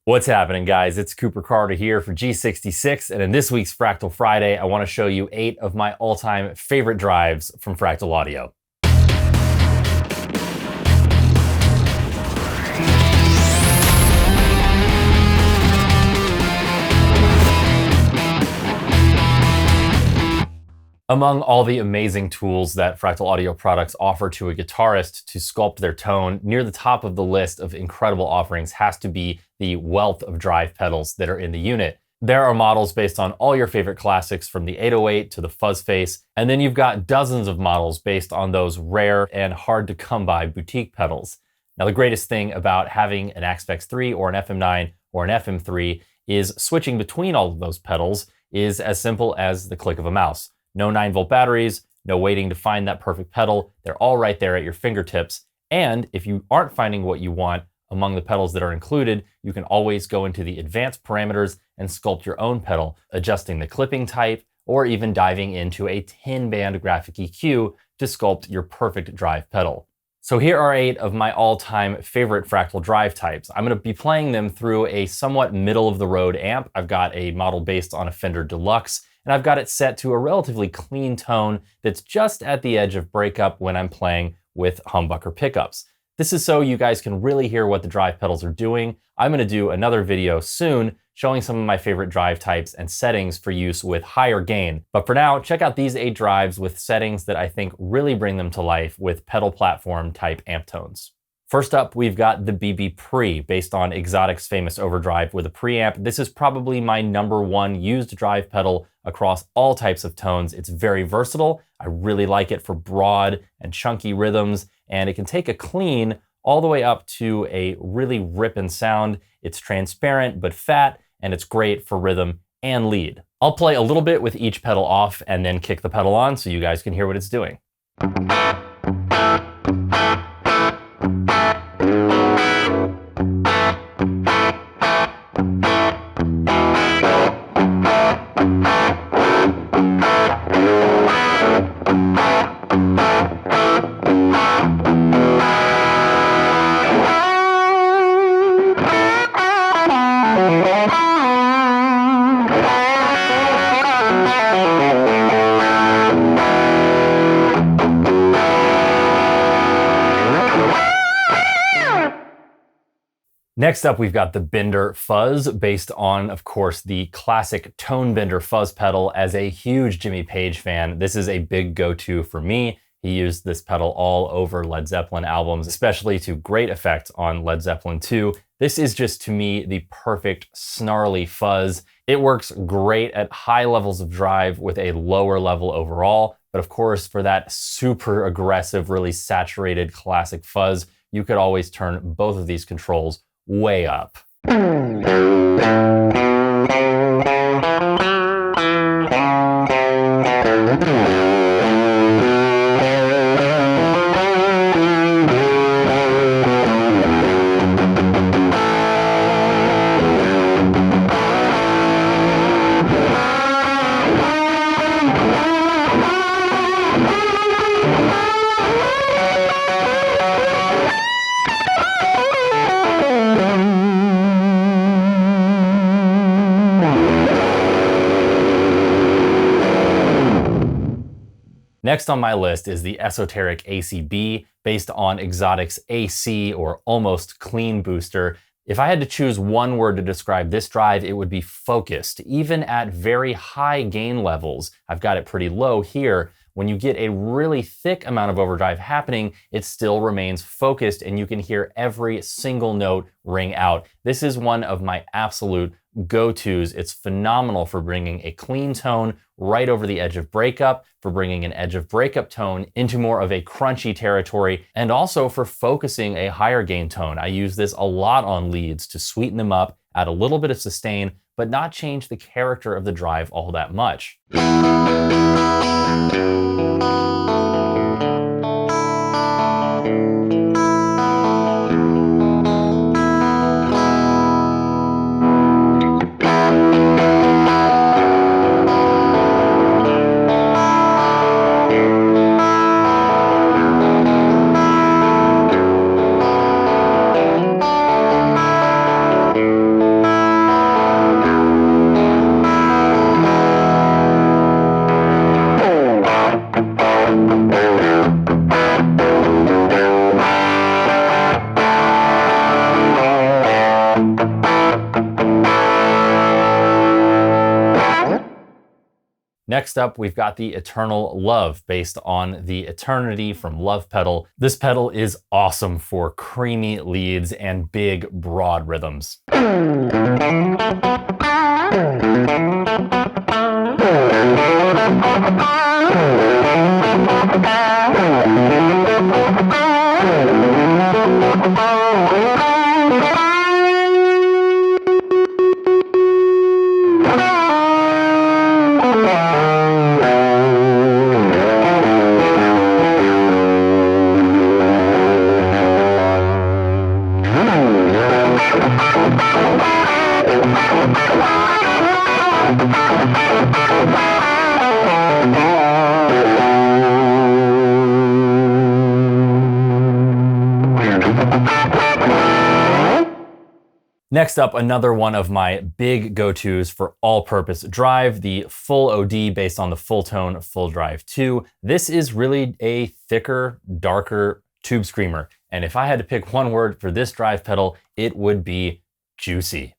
What's happening, guys? It's Cooper Carter here for G66, and in this week's Fractal Friday, I want to show you 8 of my all-time favorite drives from Fractal Audio. Among all the amazing tools that Fractal Audio products offer to a guitarist to sculpt their tone, near the top of the list of incredible offerings has to be the wealth of drive pedals that are in the unit. There are models based on all your favorite classics, from the 808 to the Fuzz face, and then you've got dozens of models based on those rare and hard to come by boutique pedals. Now, the greatest thing about having an Axe-Fx III or an FM9 or an FM3 is switching between all of those pedals is as simple as the click of a mouse. No 9-volt batteries, no waiting to find that perfect pedal. They're all right there at your fingertips. And if you aren't finding what you want among the pedals that are included, you can always go into the advanced parameters and sculpt your own pedal, adjusting the clipping type, or even diving into a 10-band graphic EQ to sculpt your perfect drive pedal. So here are 8 of my all-time favorite Fractal drive types. I'm going to be playing them through a somewhat middle-of-the-road amp. I've got a model based on a Fender Deluxe, and I've got it set to a relatively clean tone that's just at the edge of breakup when I'm playing with humbucker pickups. This is so you guys can really hear what the drive pedals are doing. I'm going to do another video soon showing some of my favorite drive types and settings for use with higher gain. But for now, check out these 8 drives with settings that I think really bring them to life with pedal platform type amp tones. First up, we've got the BB Pre, based on Exotic's famous overdrive with a preamp. This is probably my #1 used drive pedal across all types of tones. It's very versatile. I really like it for broad and chunky rhythms, and it can take a clean all the way up to a really ripping sound. It's transparent but fat, and it's great for rhythm and lead. I'll play a little bit with each pedal off and then kick the pedal on so you guys can hear what it's doing. Next up, we've got the Bender Fuzz, based on, of course, the classic Tone Bender Fuzz pedal. As a huge Jimmy Page fan, this is a big go-to for me. He used this pedal all over Led Zeppelin albums, especially to great effect on Led Zeppelin 2. This is just, to me, the perfect snarly fuzz. It works great at high levels of drive with a lower level overall, but of course, for that super aggressive, really saturated classic fuzz, you could always turn both of these controls way up. Next on my list is the Esoteric ACB, based on Exotic's AC, or almost clean booster. If I had to choose one word to describe this drive, it would be focused. Even at very high gain levels, I've got it pretty low here, when you get a really thick amount of overdrive happening, it still remains focused and you can hear every single note ring out. This is one of my absolute go-tos. It's phenomenal for bringing a clean tone right over the edge of breakup, for bringing an edge of breakup tone into more of a crunchy territory, and also for focusing a higher gain tone. I use this a lot on leads to sweeten them up, add a little bit of sustain, but not change the character of the drive all that much. Next up, we've got the Eternal Love, based on the Eternity from Love pedal. This pedal is awesome for creamy leads and big, broad rhythms. Next up, another one of my big go-tos for all-purpose drive, the Full OD based on the Full Tone Full Drive 2. This is really a thicker, darker tube screamer. And if I had to pick one word for this drive pedal, it would be juicy.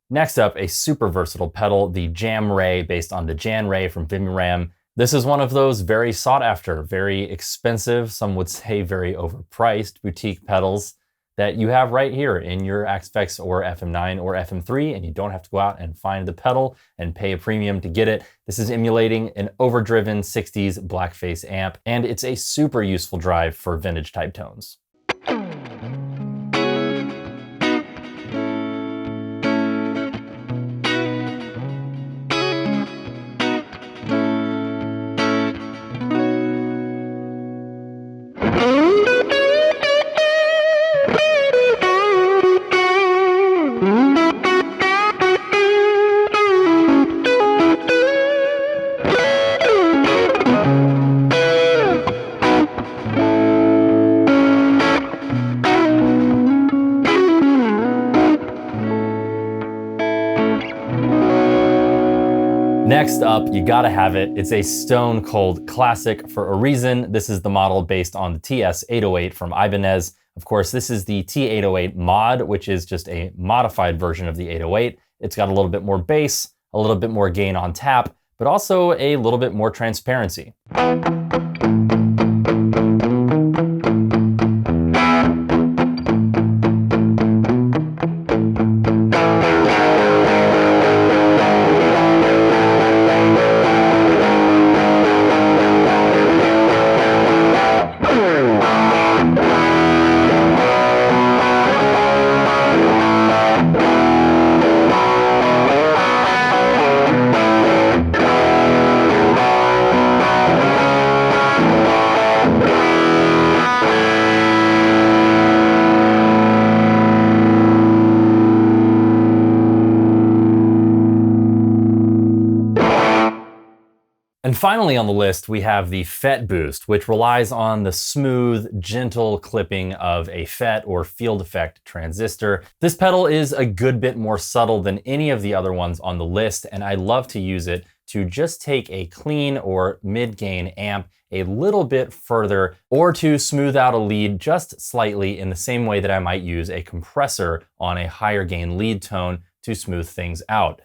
Next up, a super versatile pedal, the Jam Ray based on the Jan Ray from Vimiram. This is one of those very sought after, very expensive, some would say very overpriced boutique pedals that you have right here in your Axe-Fx or FM9 or FM3, and you don't have to go out and find the pedal and pay a premium to get it. This is emulating an overdriven 60s blackface amp, and it's a super useful drive for vintage type tones. Next up, you gotta have it. It's a stone cold classic for a reason. This is the model based on the TS-808 from Ibanez. Of course, this is the T808 mod, which is just a modified version of the 808. It's got a little bit more bass, a little bit more gain on tap, but also a little bit more transparency. And finally on the list, we have the FET Boost, which relies on the smooth, gentle clipping of a FET or field effect transistor. This pedal is a good bit more subtle than any of the other ones on the list, and I love to use it to just take a clean or mid-gain amp a little bit further, or to smooth out a lead just slightly in the same way that I might use a compressor on a higher gain lead tone to smooth things out.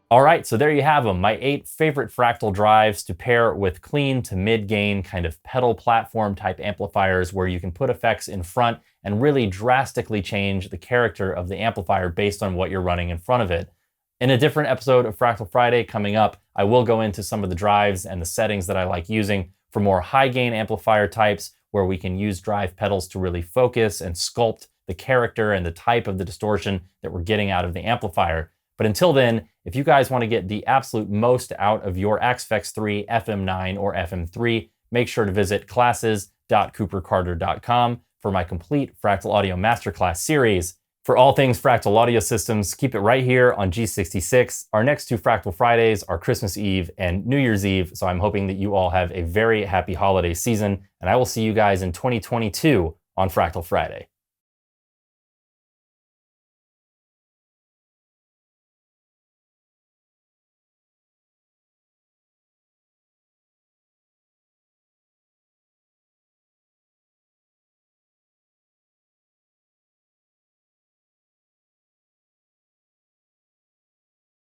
All right, so there you have them, my 8 favorite Fractal drives to pair with clean to mid-gain kind of pedal platform type amplifiers where you can put effects in front and really drastically change the character of the amplifier based on what you're running in front of it. In a different episode of Fractal Friday coming up, I will go into some of the drives and the settings that I like using for more high gain amplifier types, where we can use drive pedals to really focus and sculpt the character and the type of the distortion that we're getting out of the amplifier. But until then, if you guys want to get the absolute most out of your Axe-Fx III, FM9, or FM3, make sure to visit classes.coopercarter.com for my complete Fractal Audio Masterclass series. For all things Fractal Audio Systems, keep it right here on G66. Our next two Fractal Fridays are Christmas Eve and New Year's Eve, so I'm hoping that you all have a very happy holiday season, and I will see you guys in 2022 on Fractal Friday.